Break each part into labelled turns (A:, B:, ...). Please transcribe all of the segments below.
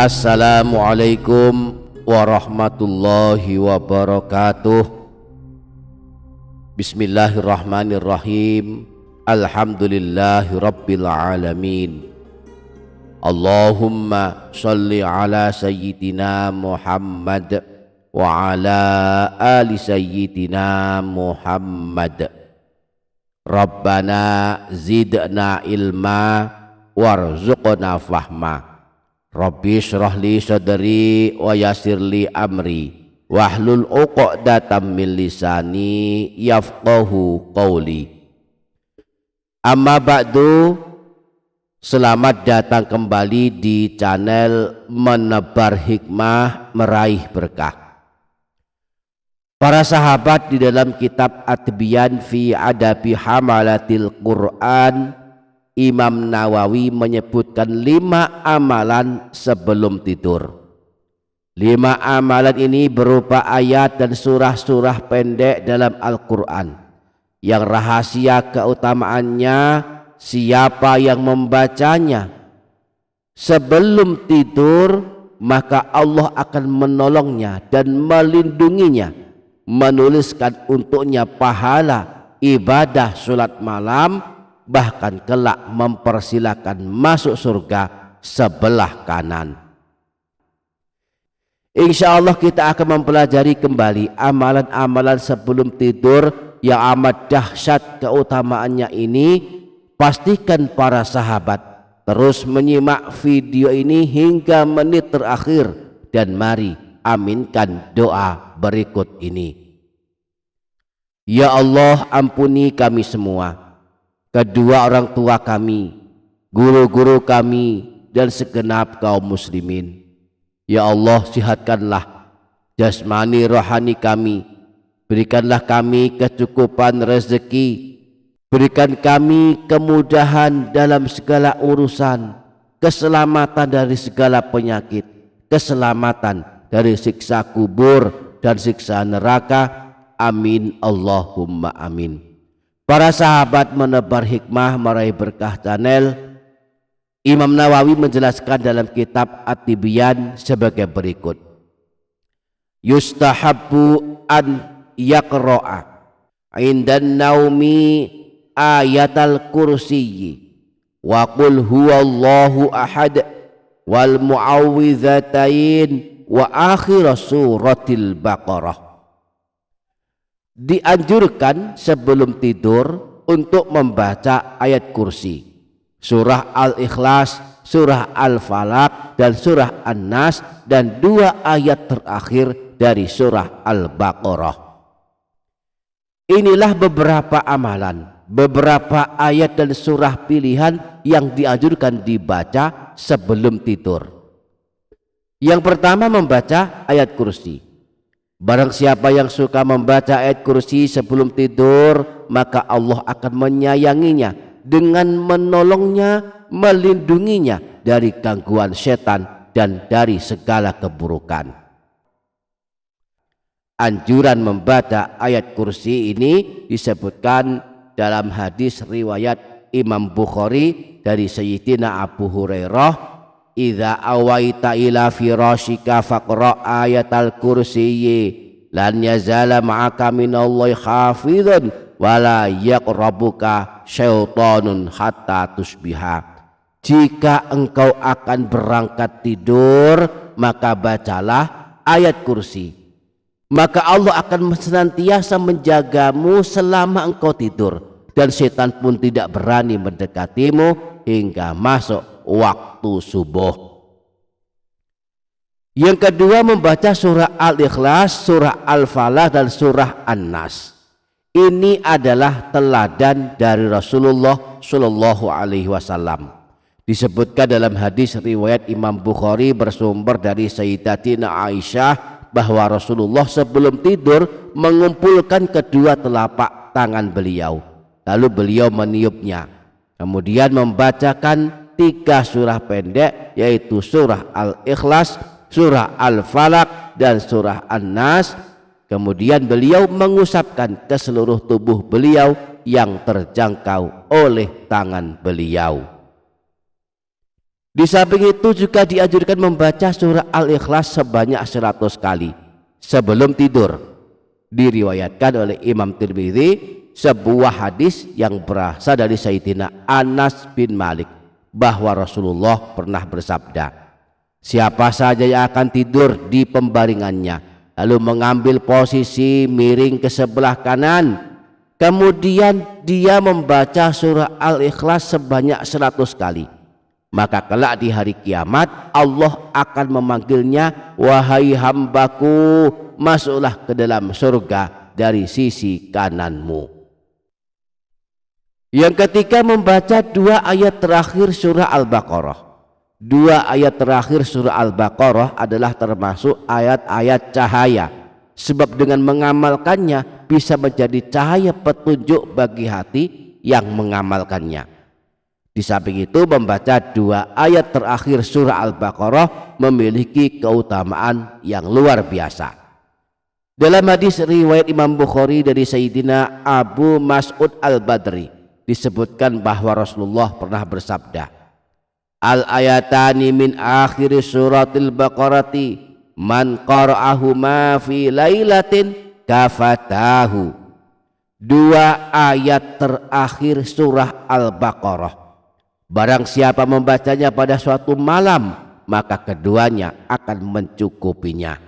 A: Assalamualaikum warahmatullahi wabarakatuh. Bismillahirrahmanirrahim. Alhamdulillahi rabbil alamin. Allahumma sholli ala sayyidina Muhammad wa ala ali sayyidina Muhammad. Rabbana zidna ilma warzuqna fahma. Rabbi shrah li sadri wa yassir li amri wahlul 'uqdatam min lisani yafqahu qawli. Amma ba'du, selamat datang kembali di channel Menebar Hikmah Meraih Berkah. Para sahabat, di dalam kitab At-Tibyan fi Adabi Hamalatil Quran, Imam Nawawi menyebutkan 5 amalan sebelum tidur. 5 amalan ini berupa ayat dan surah-surah pendek dalam Al-Quran yang rahasia keutamaannya siapa yang membacanya sebelum tidur, maka Allah akan menolongnya dan melindunginya, menuliskan untuknya pahala ibadah sholat malam, bahkan kelak mempersilakan masuk surga sebelah kanan. Insya Allah kita akan mempelajari kembali amalan-amalan sebelum tidur yang amat dahsyat keutamaannya ini. Pastikan para sahabat terus menyimak video ini hingga menit terakhir, dan mari aminkan doa berikut ini. Ya Allah, ampuni kami semua, kedua orang tua kami, guru-guru kami, dan segenap kaum muslimin. Ya Allah, sihatkanlah jasmani rohani kami, berikanlah kami kecukupan rezeki, berikan kami kemudahan dalam segala urusan, keselamatan dari segala penyakit, keselamatan dari siksa kubur dan siksa neraka. Amin Allahumma amin. Para sahabat Menebar Hikmah Meraih Berkah channel, Imam Nawawi menjelaskan dalam kitab At-Tibyan sebagai berikut. Yustahabbu an yaqra'a indan naumi ayatal kursiyyi wa qul huwallahu ahad wal mu'awwidzatain wa akhir suratil Baqarah. Dianjurkan sebelum tidur untuk membaca ayat kursi, surah Al-Ikhlas, surah Al-Falaq, dan surah An-Nas, dan 2 ayat terakhir dari surah Al-Baqarah. Inilah beberapa amalan, beberapa ayat dan surah pilihan yang dianjurkan dibaca sebelum tidur. Yang pertama, membaca ayat kursi. Barang siapa yang suka membaca ayat kursi sebelum tidur, maka Allah akan menyayanginya dengan menolongnya, melindunginya dari gangguan setan dan dari segala keburukan. Anjuran membaca ayat kursi ini disebutkan dalam hadis riwayat Imam Bukhari dari Sayyidina Abu Hurairah, idza awaita ila firashika faqra ayatal kursiyyi lan yazala ma'aka minallahi hafizun wala yaqrabuka syaitanun hatta tusbiha. Jika engkau akan berangkat tidur, maka bacalah ayat kursi, maka Allah akan senantiasa menjagamu selama engkau tidur, dan setan pun tidak berani mendekatimu hingga masuk waktu subuh. Yang kedua, membaca surah Al-Ikhlas, surah Al-Falaq, dan surah An-Nas. Ini adalah teladan dari Rasulullah Shallallahu Alaihi Wasallam. Disebutkan dalam hadis riwayat Imam Bukhari bersumber dari Sayyidatina Aisyah bahwa Rasulullah sebelum tidur mengumpulkan kedua telapak tangan beliau, lalu beliau meniupnya, kemudian membacakan 3 surah pendek, yaitu surah Al-Ikhlas, surah Al-Falaq, dan surah An-Nas. Kemudian beliau mengusapkan ke seluruh tubuh beliau yang terjangkau oleh tangan beliau. Di samping itu juga dianjurkan membaca surah Al-Ikhlas sebanyak 100 kali sebelum tidur. Diriwayatkan oleh Imam Tirmidzi sebuah hadis yang berasal dari Sayyidina Anas bin Malik bahwa Rasulullah pernah bersabda, siapa saja yang akan tidur di pembaringannya lalu mengambil posisi miring ke sebelah kanan, kemudian dia membaca surah Al-Ikhlas sebanyak 100 kali, maka kelak di hari kiamat Allah akan memanggilnya, wahai hambaku, masuklah ke dalam surga dari sisi kananmu. Yang ketiga, membaca 2 ayat terakhir surah Al-Baqarah. 2 ayat terakhir surah Al-Baqarah adalah termasuk ayat-ayat cahaya, sebab dengan mengamalkannya bisa menjadi cahaya petunjuk bagi hati yang mengamalkannya. Di samping itu, membaca 2 ayat terakhir surah Al-Baqarah memiliki keutamaan yang luar biasa. Dalam hadis riwayat Imam Bukhari dari Sayyidina Abu Mas'ud Al-Badri disebutkan bahwa Rasulullah pernah bersabda, al-ayatani min akhir suratil baqarati man qara'ahuma fi lailatin kafatahu. 2 ayat terakhir surah Al-Baqarah, barang siapa membacanya pada suatu malam, maka keduanya akan mencukupinya.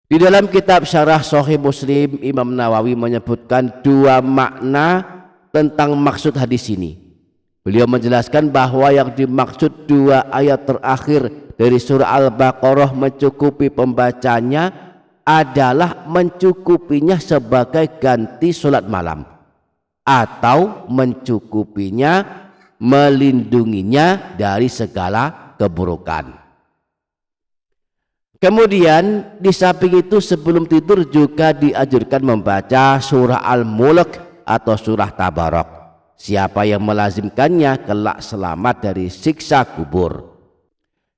A: Di dalam kitab Syarah Sahih Muslim, Imam Nawawi menyebutkan 2 makna tentang maksud hadis ini. Beliau menjelaskan bahwa yang dimaksud 2 ayat terakhir dari surah Al-Baqarah mencukupi pembacanya adalah mencukupinya sebagai ganti sholat malam, atau mencukupinya melindunginya dari segala keburukan. Kemudian di samping itu sebelum tidur juga dianjurkan membaca surah Al-Mulk atau surah Tabarak. Siapa yang melazimkannya kelak selamat dari siksa kubur.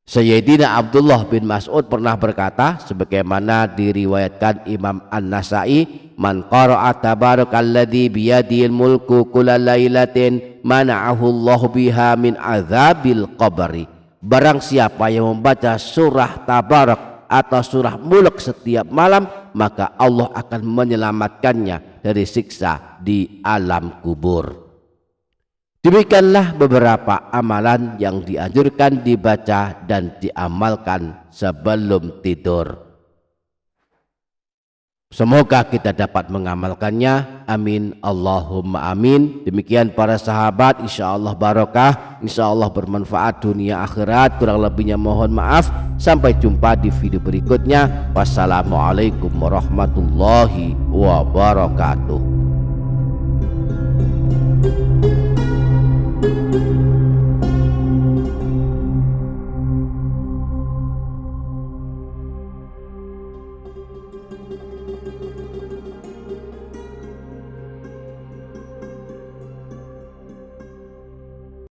A: Sayyidina Abdullah bin Mas'ud pernah berkata, sebagaimana diriwayatkan Imam An-Nasai, man qara'a tabarakalladzi biyadihil mulku kulla lailatin mana'ahu Allah biha min azabil qabri. Barang siapa yang membaca surah Tabarak atau surah Mulk setiap malam, maka Allah akan menyelamatkannya dari siksa di alam kubur. Demikianlah beberapa amalan yang dianjurkan dibaca dan diamalkan sebelum tidur. Semoga kita dapat mengamalkannya. Amin Allahumma amin. Demikian para sahabat, insyaallah barokah, insyaallah bermanfaat dunia akhirat. Kurang lebihnya mohon maaf. Sampai jumpa di video berikutnya. Wassalamualaikum warahmatullahi wabarakatuh.